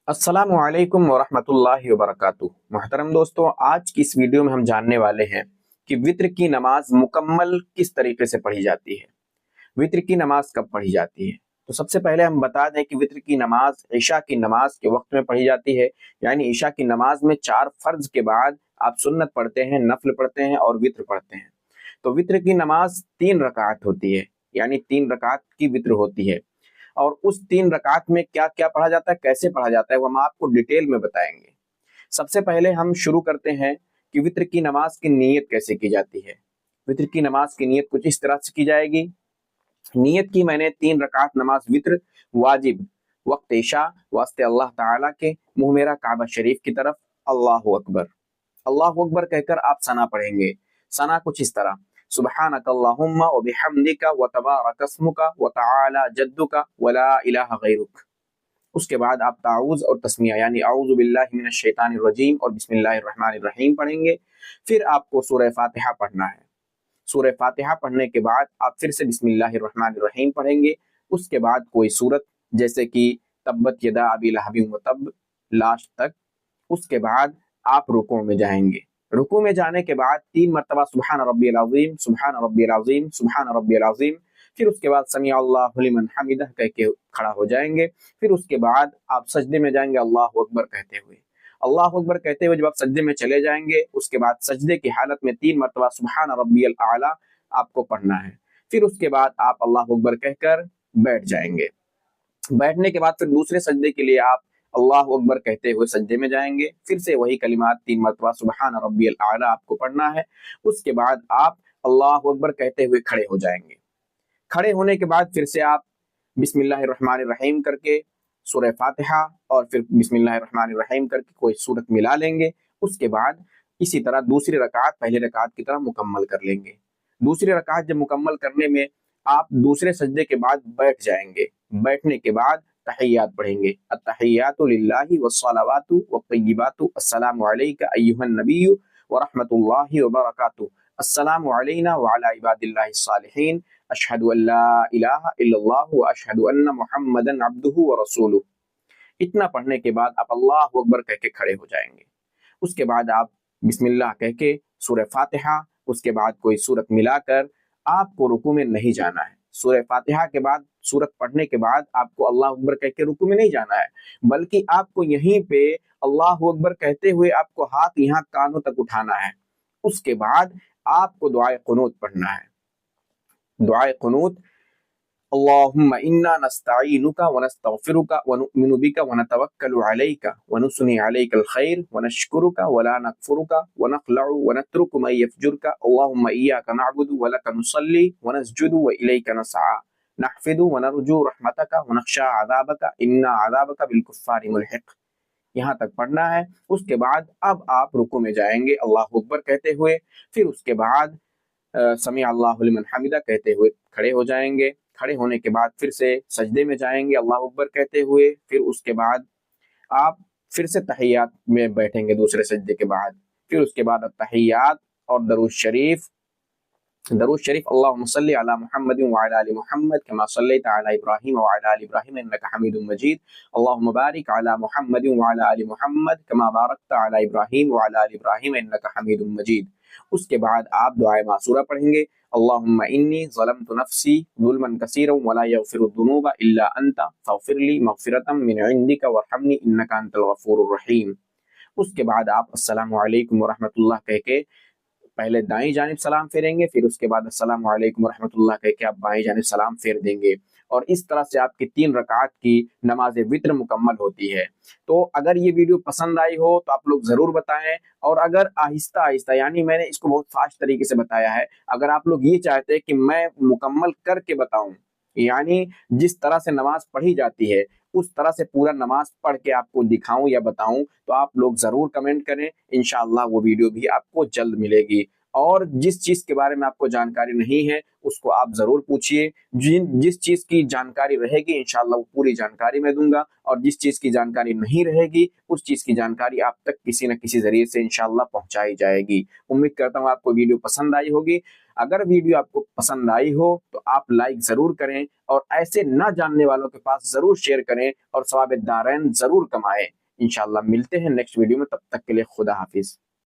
अस्सलामु अलैकुम वरहमतुल्लाहि वबरकातुह। मोहतरम दोस्तों, आज की इस वीडियो में हम जानने वाले हैं कि वित्र की नमाज मुकम्मल किस तरीके से पढ़ी जाती है। वित्र की नमाज कब पढ़ी जाती है? तो सबसे पहले हम बता दें कि वित्र की नमाज ईशा की नमाज के वक्त में पढ़ी जाती है। यानी ईशा की नमाज में 4 फर्ज के बाद आप सुन्नत पढ़ते हैं, नफल पढ़ते हैं और वित्र पढ़ते हैं। तो वित्र की नमाज 3 रकात होती है, यानी 3 रकात की वित्र होती है। और उस 3 रकात में क्या क्या पढ़ा जाता है, कैसे पढ़ा जाता है, वो हम आपको डिटेल में बताएंगे। सबसे पहले हम शुरू करते हैं कि वित्र की नमाज की नीयत कैसे की जाती है। वित्र की नमाज की नीयत कुछ इस तरह से की जाएगी। नीयत की मैंने 3 रकात नमाज वित्र वाजिब वक्त ईशा वास्ते अल्लाह ताला के, मुंह मेरा काबा शरीफ की तरफ, अल्लाहु अकबर। अल्लाहु अकबर कहकर आप सना पढ़ेंगे। सना कुछ इस तरह, सुब्हानक अल्लाहुम्मा व बिहम्दिका व तबारक अस्मुका व तआला जद्दुका व ला इलाहा गैरुक। उसके बाद आप ताऊज़ और तस्मिया यानी औज़ु बिल्लाहि मिनश शैतानिर रजीम और बिस्मिल्लाहिर रहमानिर रहीम पढ़ेंगे। फिर आपको सूरह फातिहा पढ़ना है। सूरह फातिहा पढ़ने के बाद आप फिर से बिस्मिल्लाहिर रहमानिर रहीम पढ़ेंगे। उसके बाद कोई सूरत, जैसे कि तब्बत यदा अबी लहबिन व तब, लास्ट तक। उसके बाद आप रुकू में जाएंगे। रुकू में जाने के बाद 3 मरतबा सुबहान रब्बियल अज़ीम, सुबहान रब्बियल अज़ीम, सुबहान रब्बियल अज़ीम। फिर उसके बाद समी अल्लाहु लिमन हमिदह कह के खड़ा हो जाएंगे। फिर उसके बाद आप सजदे में जाएंगे अल्लाहु अकबर कहते हुए। अल्लाहु अकबर कहते हुए जब आप सजदे में चले जाएंगे, उसके बाद सजदे की हालत में 3 मरतबा सुबहान रब्बियल आला आपको पढ़ना है। फिर उसके बाद आप अल्लाहु अकबर कहकर बैठ जाएंगे। बैठने के बाद फिर दूसरे सजदे के लिए आप अल्लाहु अकबर कहते हुए सजदे में जाएंगे। फिर से वही कलिमात 3 मरतबा सुबहान रब्बियल आला आपको पढ़ना है। उसके बाद आप अल्लाहु अकबर कहते हुए खड़े हो जाएंगे। खड़े होने के बाद फिर से आप बिस्मिल्लाहिर रहमानिर रहीम करके सूरह फातिहा और फिर बिस्मिल्लाहिर रहमानिर रहीम करके कोई सूरत मिला लेंगे। उसके बाद इसी तरह दूसरी रकात पहली रकात की तरह मुकम्मल कर लेंगे। दूसरी रकात जब मुकम्मल करने में आप दूसरे सजदे के बाद बैठ जाएंगे। बैठने के बाद तहियात पढ़ेंगे। अत्तहियातु लिल्लाहि वस्सलावातु वत्तय्यिबातु अस्सलामु अलैका अय्युहन नबिय्यु व रहमतुल्लाहि व बरकातुहू, अस्सलामु अलैना व अला इबादिल्लाहिस सालिहीन, अशहदु अल्ला इलाहा इल्लल्लाह व अशहदु अन्ना मुहम्मदन अब्दुहु व रसूलुहु। इतना पढ़ने के बाद आप अल्लाहु अकबर कह के खड़े हो जाएंगे। उसके बाद आप बिस्मिल्लाह कह के सूरह फातिहा, उसके बाद कोई सूरत मिलाकर आपको रुकू में नहीं जाना है। सूरह फातिहा के बाद सूरत पढ़ने के बाद आपको अल्लाह अकबर कह के रुकू में नहीं जाना है, बल्कि आपको यहीं पे अल्लाहु अकबर कहते हुए आपको हाथ यहाँ कानों तक उठाना है। उसके बाद आपको दुआए कुनूत पढ़ना है। दुआए कुनूत, अल्लाहुम्मा इन्ना नस्तईनुका व नस्तगफिरुका व नुमिनु बिका व नतवक्कलु अलैका व नुस्नी अलैकल खैर व नशकुरुका व ला नकफुरुका व नखलउ व नत्रुकु मा यफजुरुका, अल्लाहुम्मा इय्याका नअबुदु व लका नुसल्ली व नसजुदु व इलैका नसआ, नहफिदु व नरजू रहमतका व नख्शा अज़ाबका इन्ना अज़ाबका बिलकुफ्फारि मुलहिक। यहाँ तक पढ़ना है। उसके बाद अब आप रुकू में जाएंगे अल्लाहु अकबर कहते हुए। फिर उसके बाद समी अल्लाहु लिमन हमिदा कहते हुए खड़े हो जाएंगे। खड़े होने के बाद फिर से सजदे में जाएंगे अल्लाहु अकबर कहते हुए। फिर उसके बाद आप फिर से तहियात में बैठेंगे दूसरे सजदे के बाद। फिर उसके बाद तहियात और दरूद शरीफ, अल्लाहुम्मा सल्ली अला मुहम्मदिन व अला आलि मुहम्मद कमा सल्लैता अला इब्राहीम व अला आलि इब्राहीम इन्नका हमीदुम मजीद, अल्लाहुम्मा बारिक अला मुहम्मदिन व अला आलि मुहम्मद कमा बारकता अला इब्राहीम व अला आलि इब्राहीम इन्नका हमीदुम मजीद। उसके बाद आप दुआए मासूरा पढ़ेंगे। अल्लाहुम्मा इन्नी ज़लमतु नफ्सी ज़ुल्मन कसीरन व ला यग़फिरु ज़ुनूबा इल्ला अंता फ़ग़फ़िरली मग़फ़िरतम मिन इंदिका वरहमनी इन्नका अंतल गफ़ूरुर रहीम। उसके बाद आप अस्सलामु अलैकुम व रहमतुल्लाह कह के पहले दाईं जानिब सलाम फेरेंगे। फिर उसके बाद अस्सलामु अलैकुम रहमतुल्लाह कह के आप बाईं जानिब सलाम फेर देंगे। और इस तरह से आपकी 3 रकात की नमाज वित्र मुकम्मल होती है। तो अगर ये वीडियो पसंद आई हो तो आप लोग ज़रूर बताएं। और अगर आहिस्ता आहिस्ता, यानी मैंने इसको बहुत फास्ट तरीके से बताया है, अगर आप लोग ये चाहते हैं कि मैं मुकम्मल करके बताऊं, यानी जिस तरह से नमाज पढ़ी जाती है उस तरह से पूरा नमाज पढ़ के आपको दिखाऊं या बताऊं, तो आप लोग जरूर कमेंट करें। इंशाअल्लाह वो वीडियो भी आपको जल्द मिलेगी। اور جس چیز کے بارے میں آپ کو جانکاری نہیں ہے اس کو آپ ضرور پوچھیے. جس چیز کی جانکاری رہے گی انشاءاللہ وہ پوری جانکاری میں دوں گا، اور جس چیز کی جانکاری نہیں رہے گی اس چیز کی جانکاری آپ تک کسی نہ کسی ذریعے سے انشاءاللہ پہنچائی جائے گی. امید کرتا ہوں آپ کو ویڈیو پسند آئی ہوگی. اگر ویڈیو آپ کو پسند آئی ہو تو آپ لائک ضرور کریں، اور ایسے نہ جاننے والوں کے پاس ضرور شیئر کریں، اور ثواب دارین ضرور کمائیں. انشاءاللہ ملتے ہیں نیکسٹ ویڈیو میں، تب تک کے لیے خدا حافظ.